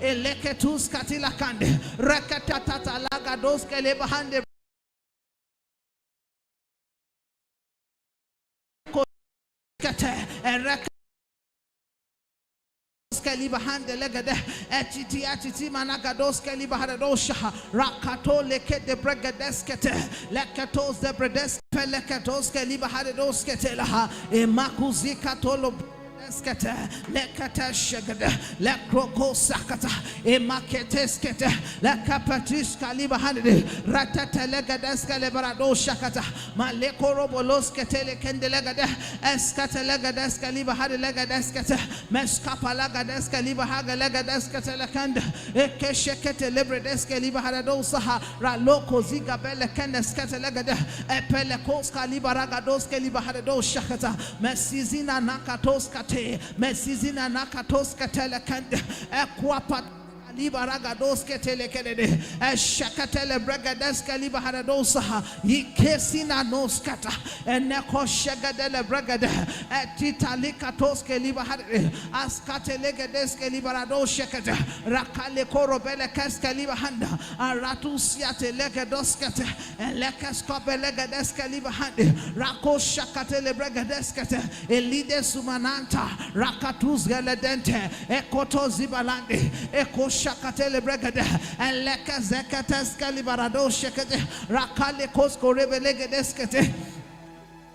Eleketus katila kande. Rekatata lagados keleba hande. Libahande legade htiti managados kelibahadosha rakato lekete bregadeskete lekatos de bredes pelekatos kelibahados ketela emakuzikatolo skete lekata shagada lekroko sakata emaketeskete lekapatis kalibahande ratata legades kalibarado shakata malekoro bolos ketele kendelegade eskate legades kalibahade legadeskete meskapa legades kalibahaga legadeskete lekande ekeshekete lebredes kalibahado saha raloko zigabele kendeskete legade epelekos kalibaragados kalibahado shakata mesizina nakatos kate mesizina nakatos katele kende ekwapat Libaragados ketelekedede eshakatele bragades kalibaharadosa yikesina noskata eneko shagadele bragade etitalikatos kelibahade askatelegedes kelibaradosakata rakale korobele keskalibahanda aratusiate legedoskate elekeskopelegedes kalibahade rakoshakatele bragades kate elide sumananta rakatus galedente ekotozibalande ekosha Shakatele bregade and leka zekatas kalibarado shekete rakale kosko rebelegedeskete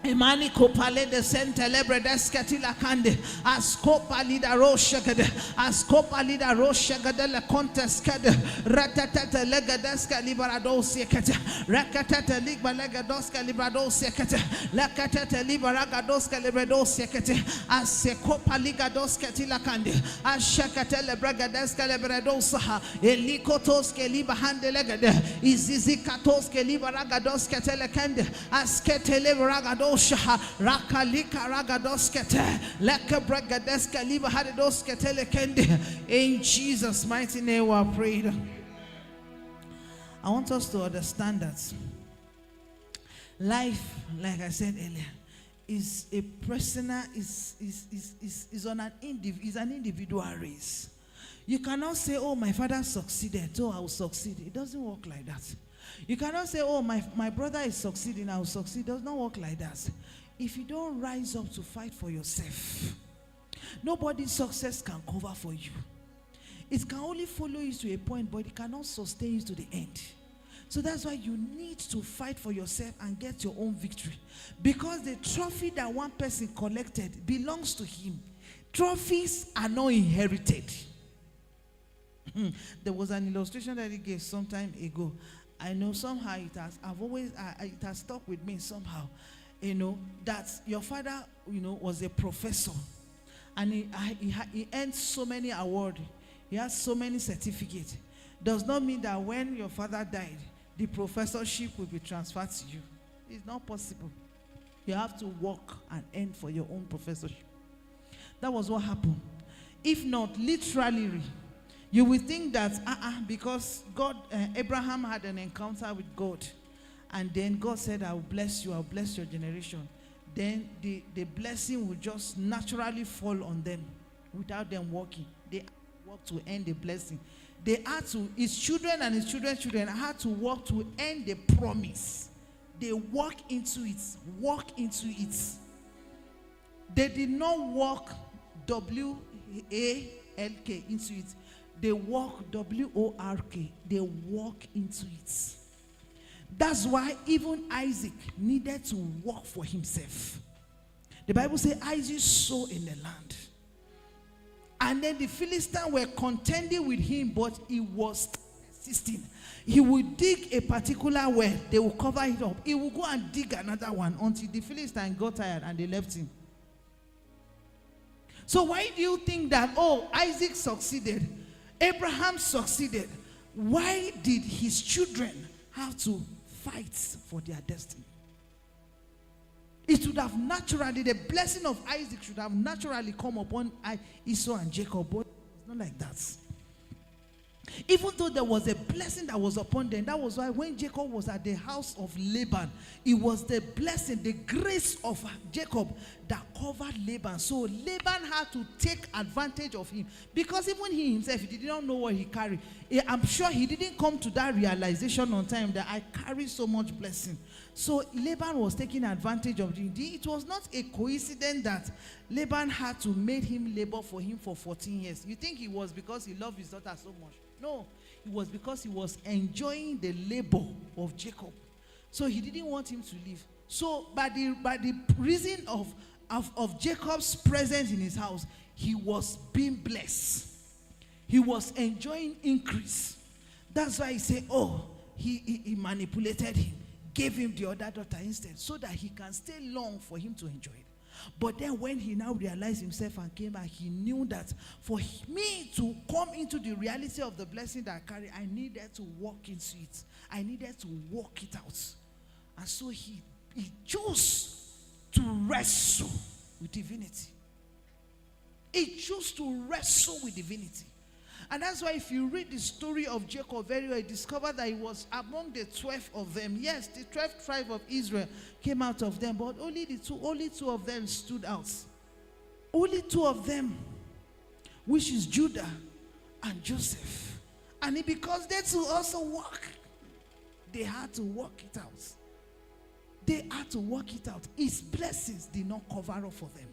Imani kopale de sente lebre deskati la kande askopa lida roshegede askopa lida roshegede le conteskede ratatata legedeska libarado sekete rakatata ligba legedoska librado sekete lakatata libaragadoska librado sekete asekopa ligadoska la kande ashakate lebregedeska librado saha elikotoske libahande legede izizikatoske libaragadoska telekende askete libaragado rakalika ragadoskete leke bregadeska liba hadidoskete lekende. In Jesus' mighty name we are prayed. I want us to understand that life, like I said earlier, is a personal, is on an individual race. You cannot say, oh, my father succeeded, so I will succeed. It doesn't work like that. You cannot say, oh, my brother is succeeding, I will succeed. It does not work like that. If you don't rise up to fight for yourself, nobody's success can cover for you. It can only follow you to a point, but it cannot sustain you to the end. So that's why you need to fight for yourself and get your own victory. Because the trophy that one person collected belongs to him. Trophies are not inherited. There was an illustration that he gave some time ago. I know somehow it has stuck with me somehow. You know, that your father, was a professor. And he earned so many awards. He has so many certificates. Does not mean that when your father died, the professorship will be transferred to you. It's not possible. You have to work and earn for your own professorship. That was what happened. If not, literally, you will think that because Abraham had an encounter with God, and then God said, I will bless you, I will bless your generation. Then the blessing will just naturally fall on them without them working. They work to earn the blessing. They had to, his children and his children's children had to work to earn the promise. They walk into it, They did not walk W-A-L-K into it. They walk W-O-R-K. They walk into it. That's why even Isaac needed to work for himself. The Bible says Isaac sowed in the land. And then the Philistines were contending with him, but he was persisting. He would dig a particular well. They will cover it up. He will go and dig another one until the Philistines got tired and they left him. So why do you think that, oh, Isaac succeeded, Abraham succeeded? Why did his children have to fight for their destiny? It would have naturally, the blessing of Isaac should have naturally come upon Esau and Jacob, but it's not like that. Even though there was a blessing that was upon them, that was why when Jacob was at the house of Laban, it was the blessing, the grace of Jacob that covered Laban. So Laban had to take advantage of him, because even he himself, he did not know what he carried. I'm sure he didn't come to that realization on time that I carry so much blessing. So Laban was taking advantage of him. It was not a coincidence that Laban had to make him labor for him for 14 years. You think it was because he loved his daughter so much? No, it was because he was enjoying the labor of Jacob. So he didn't want him to leave. So by the reason of Jacob's presence in his house, he was being blessed. He was enjoying increase. That's why he said, oh, he manipulated him, gave him the other daughter instead, so that he can stay long for him to enjoy it. But then when he now realized himself and came back, he knew that for me to come into the reality of the blessing that I carry, I needed to walk into it. I needed to walk it out. And so he chose to wrestle with divinity. He chose to wrestle with divinity. And that's why if you read the story of Jacob very well, you discover that he was among the 12 of them. Yes, the 12th tribe of Israel came out of them, but only two of them stood out. Only two of them, which is Judah and Joseph. And because they too also walk, they had to work it out. They had to work it out. His blessings did not cover up for them.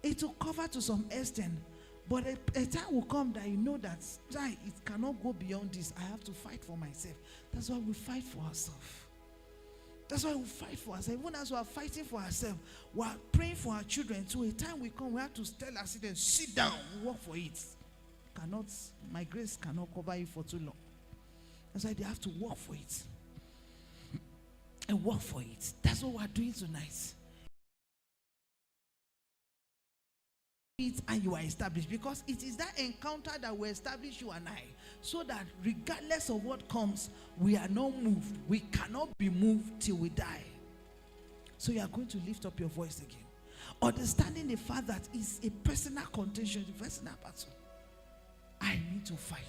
It will cover to some extent. But a time will come that you know that it cannot go beyond this. I have to fight for myself. That's why we fight for ourselves. That's why we fight for ourselves. Even as we are fighting for ourselves, we are praying for our children. So a time will come, we have to tell our children, sit down, work for it. My grace cannot cover you for too long. That's why they have to work for it. And work for it. That's what we are doing tonight. And you are established, because it is that encounter that will establish you and I, so that regardless of what comes, we are not moved. We cannot be moved till we die. So you are going to lift up your voice again, understanding the fact that it's a personal contention, a personal battle. I need to fight.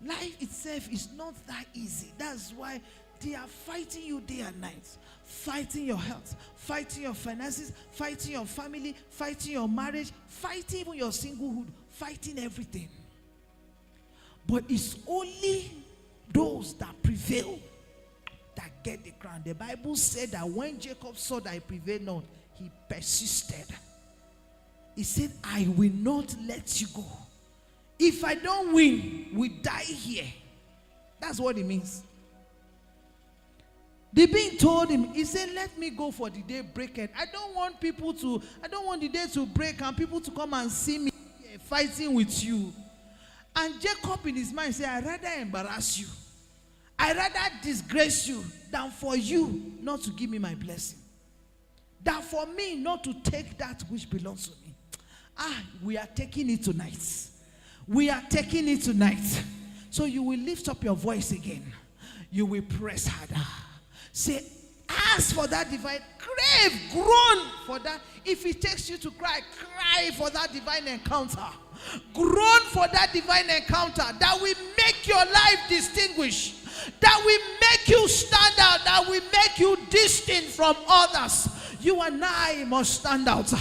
Life itself is not that easy. That's why they are fighting you day and night. Fighting your health, fighting your finances, fighting your family, fighting your marriage, fighting even your singlehood, fighting everything. But it's only those that prevail that get the crown. The Bible said that when Jacob saw that he prevailed not, he persisted. He said, I will not let you go. If I don't win, we die here. That's what it means. The being told him, he said, let me go for the day breaketh. I don't want the day to break and people to come and see me fighting with you. And Jacob in his mind said, I'd rather embarrass you. I'd rather disgrace you than for you not to give me my blessing. Than for me not to take that which belongs to me. We are taking it tonight. We are taking it tonight. So you will lift up your voice again. You will press harder. Say, ask for that divine, crave, groan for that. If it takes you to cry, cry for that divine encounter. Groan for that divine encounter that will make your life distinguished, that will make you stand out, that will make you distinct from others. You and I must stand out.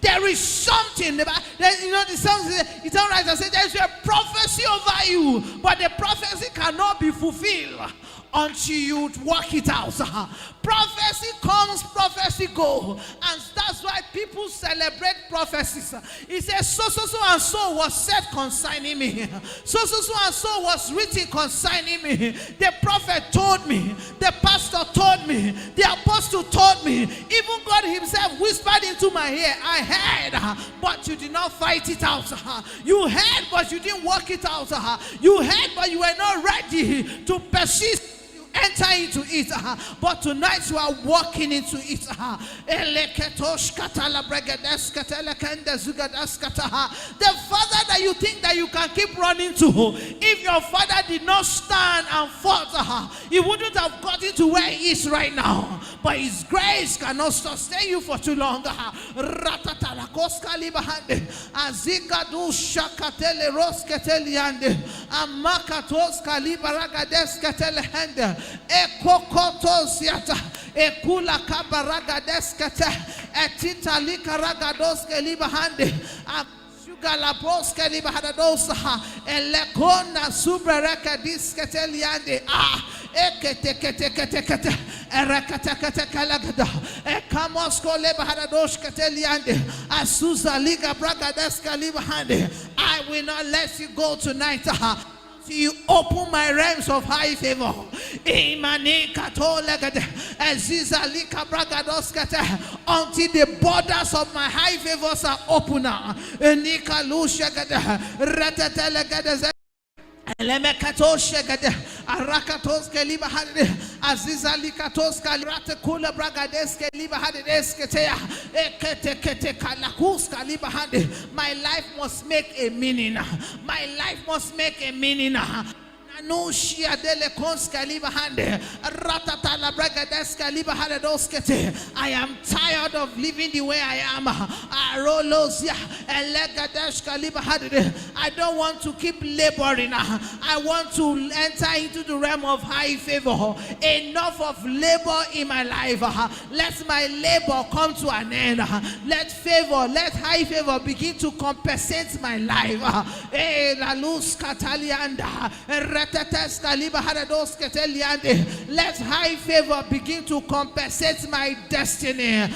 There is something about, the song says, it's all right. I say there's a prophecy over you, but the prophecy cannot be fulfilled until you work it out. Prophecy comes, prophecy go. And that's why people celebrate prophecies. He says, so and so was said concerning me. So and so was written concerning me. The prophet told me. The pastor told me. The apostle told me. Even God himself whispered into my ear. I heard, but you did not fight it out. You heard, but you didn't work it out. You heard, but you were not ready to persist. Enter into it, but tonight you are walking into it. The father that you think that you can keep running to, if your father did not stand and fought, he wouldn't have gotten to where he is right now. But his grace cannot sustain you for too long. Ekula kabaragadeskater. Etita likaragadoske libahande. Galaboske libahadadosa. Elekona subreka disketeliande. Ekete erekete kalagada. Ekamosko libahadadosketeliande. Asuza liga bragadeska libahande. I will not let you go tonight. You open my realms of high favor. Until the borders of my high favors are open. Elemekatos shegade arakatos keliba hade azizalikatos kalrate kula bragades keliba hade esketea ekete kalakus kaliba hade. My life must make a meaning. My life must make a meaning. Anushia dele konska liba hande ratata la bragades kaliba hade doskete. I am tired of living the way I am. Arolosia elegadesh kaliba hade. I don't want to keep laboring. I want to enter into the realm of high favor. Enough of labor in my life. Let my labor come to an end. Let favor, let high favor begin to compensate my life. La luz catalianda. Let high favor begin to compensate my destiny.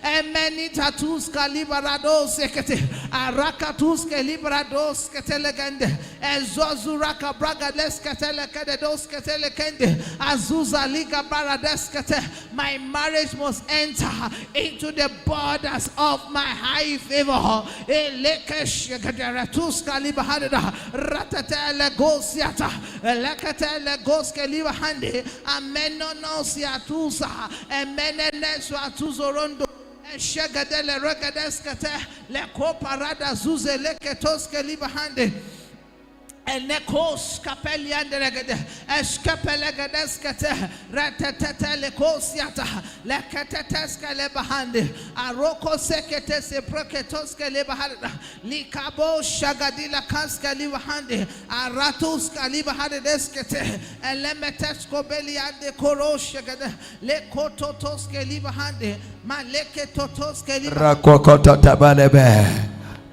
And many tattoos caliberados arakatus caliberados catalegande ezozuraka bragades catelecados catalegande azuza liga baradescate. My marriage must enter into the borders of my high favor. Shagadele regadeskate le coparada zuze leketoske libahande. Enekos kapeliande regade escapelegedeskate ratatata lekosiata leketeteska lebahande aroko sekete se proketoska lebahanda likabo shagadila kanska libahande aratuska libahande deskete elemetesko beliande koroshagade lekototoske libahande maleketotoske libahande rakokota tabalebe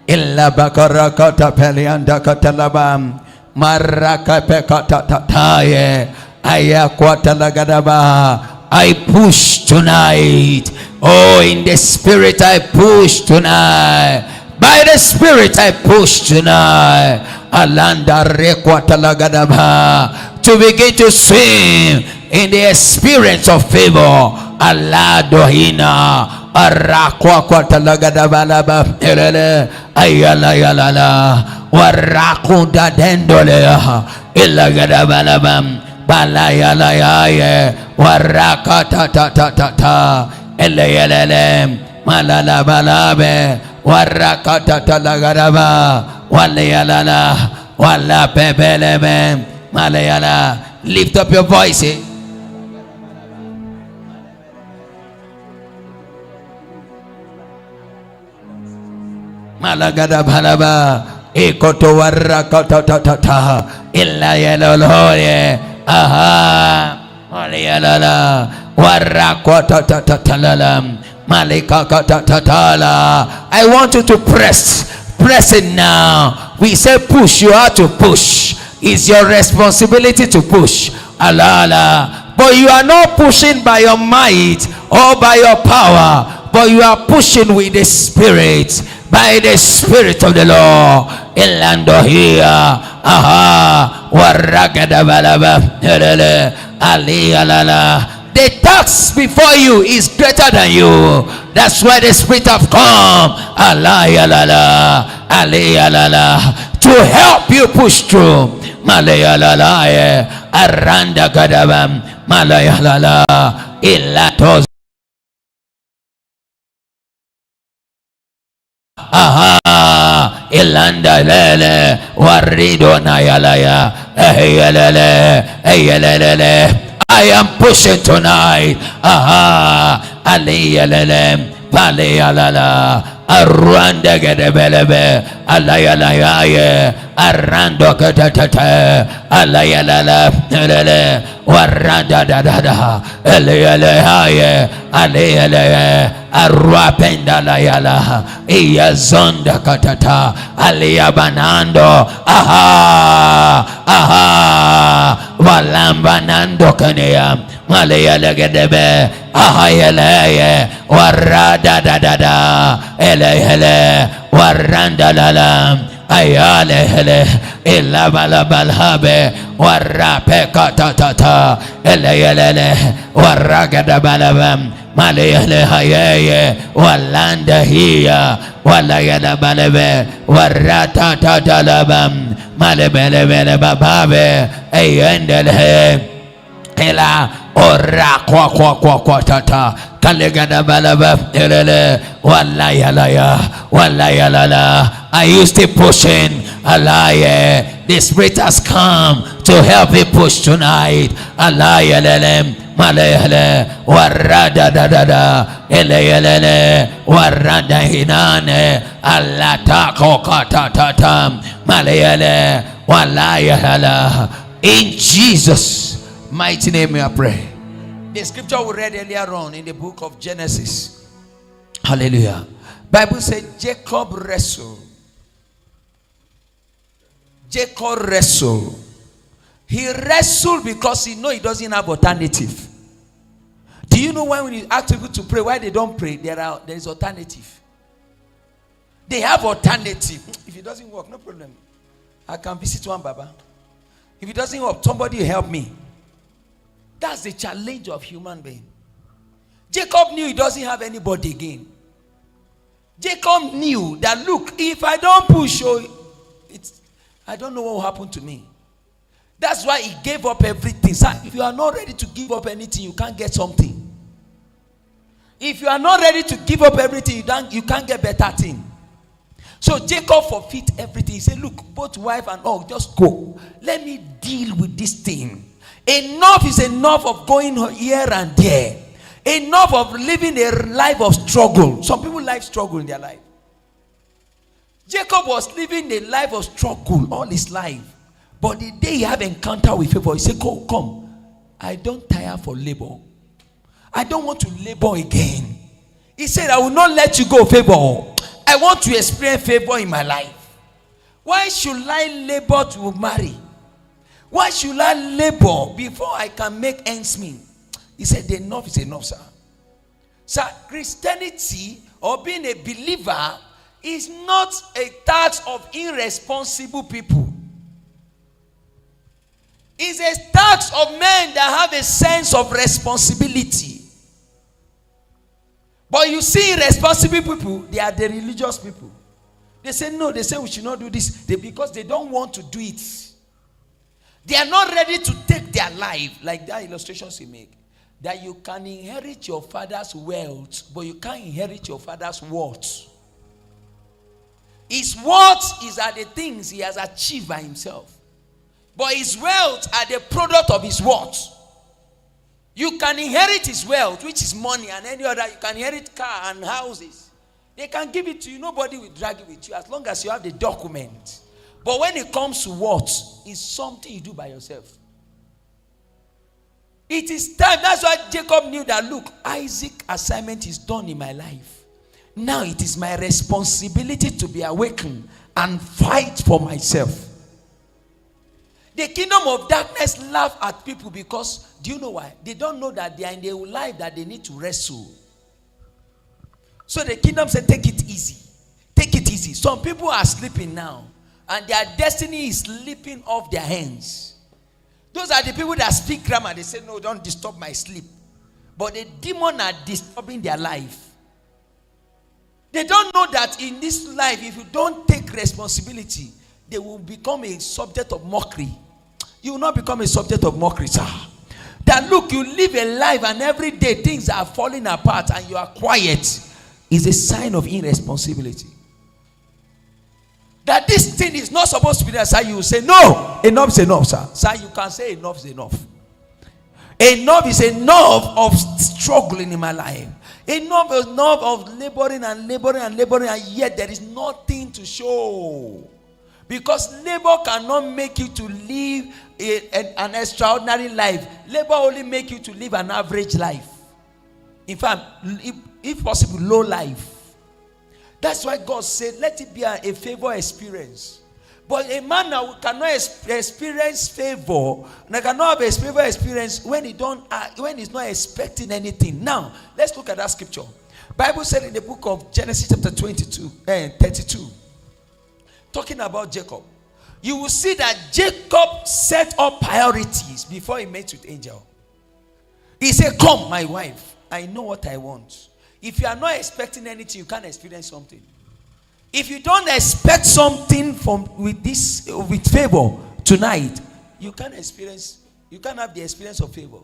illa bakarakata pelianda katalabam maraka pekata tataye ayakwata lagadaba. I push tonight. Oh, in the spirit I push tonight. By the spirit I push tonight. Alanda rekwata lagadaba to begin to swim in the experience of favor. Aladohina arakwa kwa talagadabalaba elele ayala yalala warakunda dendole ilagadabalaba balayala yaye warakata ta elele malala balabe warakata talagadaba walayala wala pebelebe malayala. Lift up your voice. Malagada balaba ekoto warakata ta illa yaloloye aha walayala warakata ta malika tatala. I want you to press it now. We say push. You have to push. It's your responsibility to push. Alala. But you are not pushing by your might or by your power, but you are pushing with the Spirit, by the Spirit of the Lord. Elando here, aha, waragada balaba, ali alala. The task before you is greater than you. That's why the Spirit have come, ali alala, to help you push through. Malayalala, aranda gadabam, malayalala, ilatos. Aha, ilanda lele, warido nayalaya, eyelele. I am pushing tonight. Aha, aliyalele, palayalala, arwanda gedebelebe alayalaye arando katatata alayalala lele waranda dadada alayalaye alayalaye arwapenda layala iyazonda katata aliyabanando walambanando kanea malayala gedebe ahayalaye warada dadada elehele waranda lalam ayale hele ilabalabalhabe warape katatata eleyelele waragadabalabam malayale hayeye walanda hiya walayala balebe waratatatalabam malebelebele bababe eyendele ela ora kwa tata kalegada balaba elele walayala. Are you still pushing? Alaye, the Spirit has come to help you push tonight. Alayalele malayale warada dadada eleyelele warada hinane alata kokatata malayale walayala. In Jesus' mighty name we pray. The scripture we read earlier on in the book of Genesis. Hallelujah. Bible said Jacob wrestled. He wrestled because he know he doesn't have alternative. Do you know why when you ask people to pray, why they don't pray? There is alternative. They have alternative. If it doesn't work, no problem. I can visit one Baba. If it doesn't work, somebody help me. That's the challenge of human being. Jacob knew he doesn't have anybody again. Jacob knew that, look, if I don't push, I don't know what will happen to me. That's why he gave up everything. Sir, if you are not ready to give up anything, you can't get something. If you are not ready to give up everything, you can't get better thing. So Jacob forfeit everything. He said, look, both wife and all, just go. Let me deal with this thing. Enough is enough of going here and there. Enough of living a life of struggle. Some people like struggle in their life. Jacob was living a life of struggle all his life. But the day he had encounter with favor, he said, come. I don't tire for labor. I don't want to labor again. He said, I will not let you go, favor. I want to experience favor in my life. Why should I labor to marry? Why should I labor before I can make ends meet? He said, enough is enough, sir. Sir, Christianity or being a believer is not a task of irresponsible people. It's a task of men that have a sense of responsibility. But you see, irresponsible people, they are the religious people. They say no, they say we should not do this because they don't want to do it. They are not ready to take their life, like that illustrations you make. That you can inherit your father's wealth, but you can't inherit your father's worth. His worth is at the things he has achieved by himself. But his wealth are the product of his worth. You can inherit his wealth, which is money and any other. You can inherit car and houses. They can give it to you. Nobody will drag it with you as long as you have the document. But when it comes to worth, it's something you do by yourself. It is time. That's why Jacob knew that, look, Isaac's assignment is done in my life. Now it is my responsibility to be awakened and fight for myself. The kingdom of darkness laugh at people because, do you know why? They don't know that they are in their life that they need to wrestle. So the kingdom said, take it easy. Take it easy. Some people are sleeping now and their destiny is slipping off their hands. Those are the people that speak grammar. They say, no, don't disturb my sleep. But the demons are disturbing their life. They don't know that in this life, if you don't take responsibility, they will become a subject of mockery. You will not become a subject of mockery, sir. That look, you live a life and every day things are falling apart and you are quiet is a sign of irresponsibility. That this thing is not supposed to be there, sir. You will say, no, enough is enough, sir. Sir, you can say enough is enough. Enough is enough of struggling in my life. Enough is enough of laboring, and yet there is nothing to show. Because labor cannot make you to live an extraordinary life. Labor only make you to live an average life. In fact, if possible, low life. That's why God said, let it be a favor experience. But a man now cannot experience favor, and cannot have a favor experience when he's not expecting anything. Now, let's look at that scripture. Bible said in the book of Genesis chapter 32, talking about Jacob. You will see that Jacob set up priorities before he met with angel. He said, come, my wife, I know what I want. If you are not expecting anything, you can't experience something. If you don't expect something with favor tonight, you can't have the experience of favor.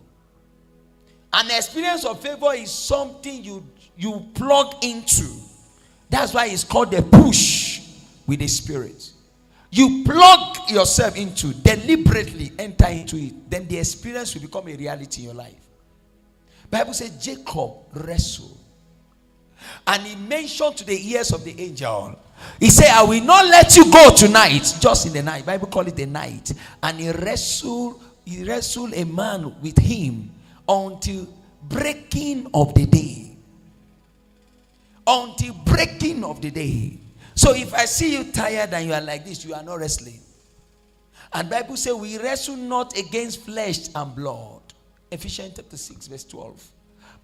An experience of favor is something you plug into. That's why it's called the push with the Spirit. You plug yourself into, deliberately enter into it, then the experience will become a reality in your life. Bible says Jacob wrestled. And he mentioned to the ears of the angel, he said, I will not let you go tonight, just in the night. Bible call it the night. And he wrestled a man with him until breaking of the day. Until breaking of the day. So if I see you tired and you are like this, you are not wrestling. And Bible says we wrestle not against flesh and blood. Ephesians chapter 6 verse 12.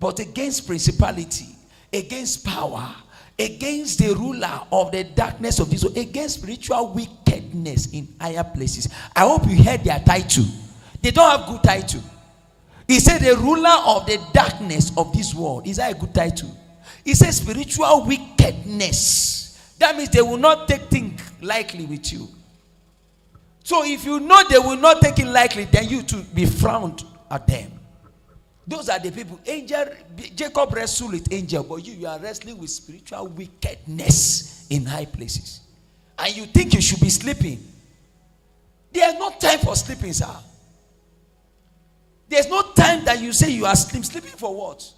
But against principality, against power, against the ruler of the darkness of this world, against spiritual wickedness in higher places. I hope you heard their title. They don't have good title. He said the ruler of the darkness of this world. Is that a good title? He says spiritual wickedness. That means they will not take things lightly with you. So if you know they will not take it lightly, then you to be frowned at them. Those are the people. Jacob wrestled with angel, but you are wrestling with spiritual wickedness in high places. And you think you should be sleeping. There's no time for sleeping, sir. There's no time that you say you are sleeping. Sleeping for what?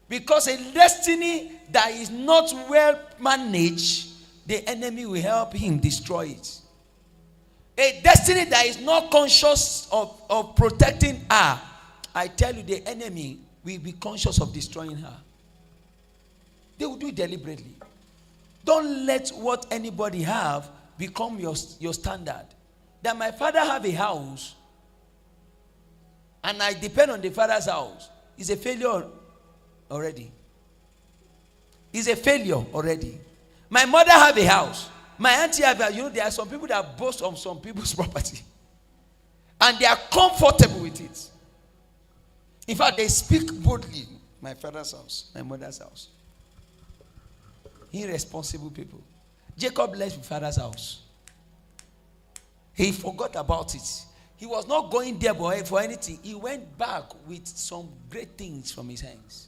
Because a destiny that is not well managed, the enemy will help him destroy it. A destiny that is not conscious of protecting her, I tell you, the enemy will be conscious of destroying her. They will do it deliberately. Don't let what anybody have become your standard. That my father have a house and I depend on the father's house is a failure already. Is a failure already. My mother have a house. My auntie have a, there are some people that boast on some people's property. And they are comfortable with it. In fact, they speak boldly. My father's house, my mother's house. Irresponsible people. Jacob left his father's house. He forgot about it. He was not going there for anything. He went back with some great things from his hands.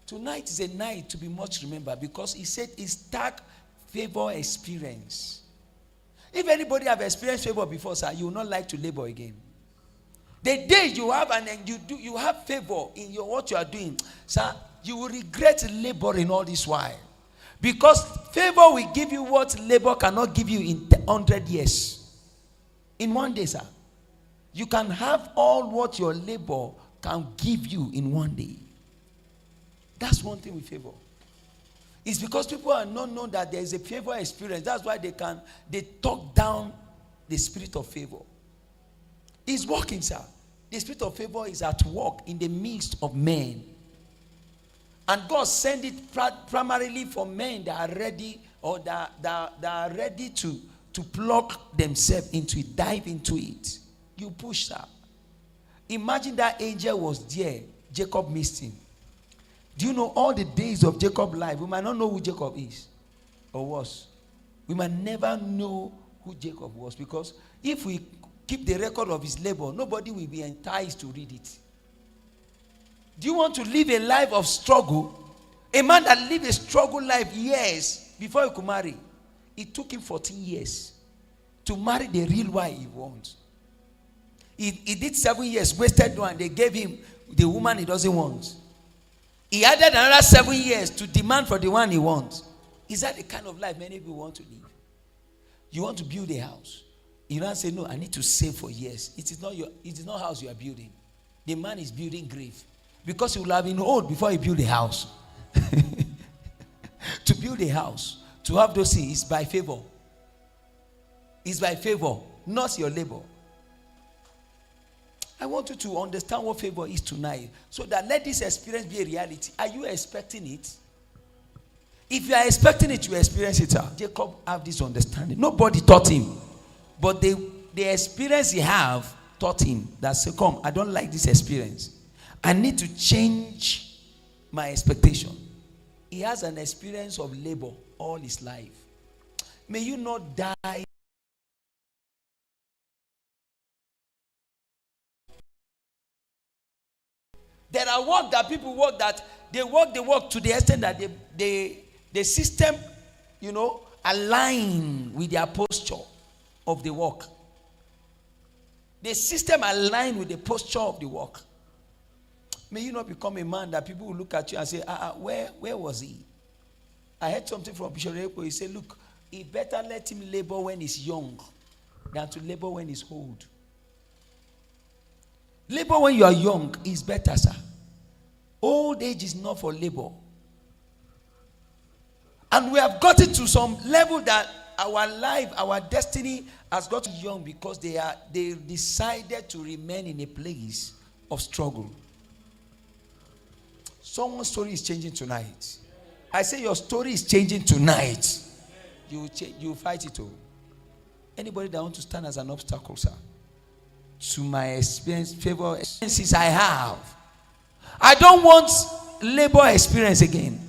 Tonight is a night to be much remembered because he said it's that favor experience. If anybody have experienced favor before, sir, you will not like to labor again. The day you have and then you have favor in what you are doing, sir, you will regret laboring all this while. Because favor will give you what labor cannot give you in 100 years. In one day, sir. You can have all what your labor can give you in one day. That's one thing with favor. It's because people are not known that there is a favor experience. That's why they talk down the spirit of favor. It's working, sir. The spirit of favor is at work in the midst of men. And God sent it primarily for men that are ready or that are ready to plug themselves into it, dive into it. You push, sir. Imagine that angel was there. Jacob missed him. Do you know all the days of Jacob's life? We might not know who Jacob is or was. We might never know who Jacob was because if we keep the record of his labor, nobody will be enticed to read it. Do you want to live a life of struggle? A man that lived a struggle life years before he could marry. It took him 14 years to marry the real wife he wants. He did 7 years, wasted one. They gave him the woman he doesn't want. He added another 7 years to demand for the one he wants. Is that the kind of life many people want to live? You want to build a house. You don't say, no, I need to save for years. It is not house you are building. The man is building grave. Because he will have been old before he build a house. To build a house, to have those things is by favor. It's by favor, not your labor. I want you to understand what favor is tonight, so that let this experience be a reality. Are you expecting it? If you are expecting it, you experience it. Jacob have this understanding. Nobody taught him, but the experience he have taught him that, say, come, I don't like this experience. I need to change my expectation. He has an experience of labor all his life. May you not die. There are work that people work that they work to the extent that the system, align with their posture of the work. The system align with the posture of the work. May you not become a man that people will look at you and say, where was he? I heard something from Bishop Reko. He said, look, he better let him labor when he's young than to labor when he's old. Labor when you are young is better, sir. Old age is not for labor. And we have gotten to some level that our life, our destiny has got young because they decided to remain in a place of struggle. Someone's story is changing tonight. I say your story is changing tonight. You will fight it all. Anybody that wants to stand as an obstacle, sir, to my experience, favor experiences I have. I don't want labor experience again.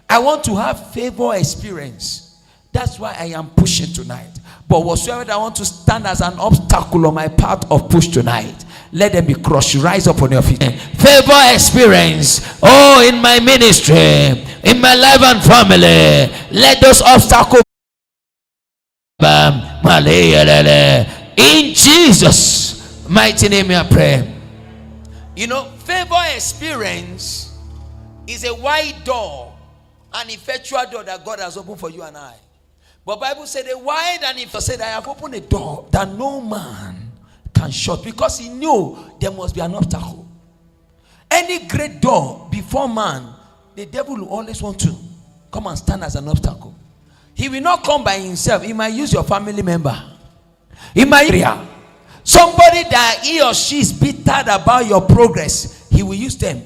I want to have favor experience. That's why I am pushing tonight. But whatsoever that I want to stand as an obstacle on my path of push tonight, let them be crushed. Rise up on your feet. Favor experience. Oh, in my ministry, in my life and family, let those obstacles. In Jesus' mighty name I pray. Favor experience is a wide door, an effectual door that God has opened for you and I. But Bible said a wide and effectual, said I have opened a door that no man can shut, because he knew there must be an obstacle. Any great door before man, the devil will always want to come and stand as an obstacle. He will not come by himself. He might use your family member. He might somebody that he or she is bitter about your progress. He will use them.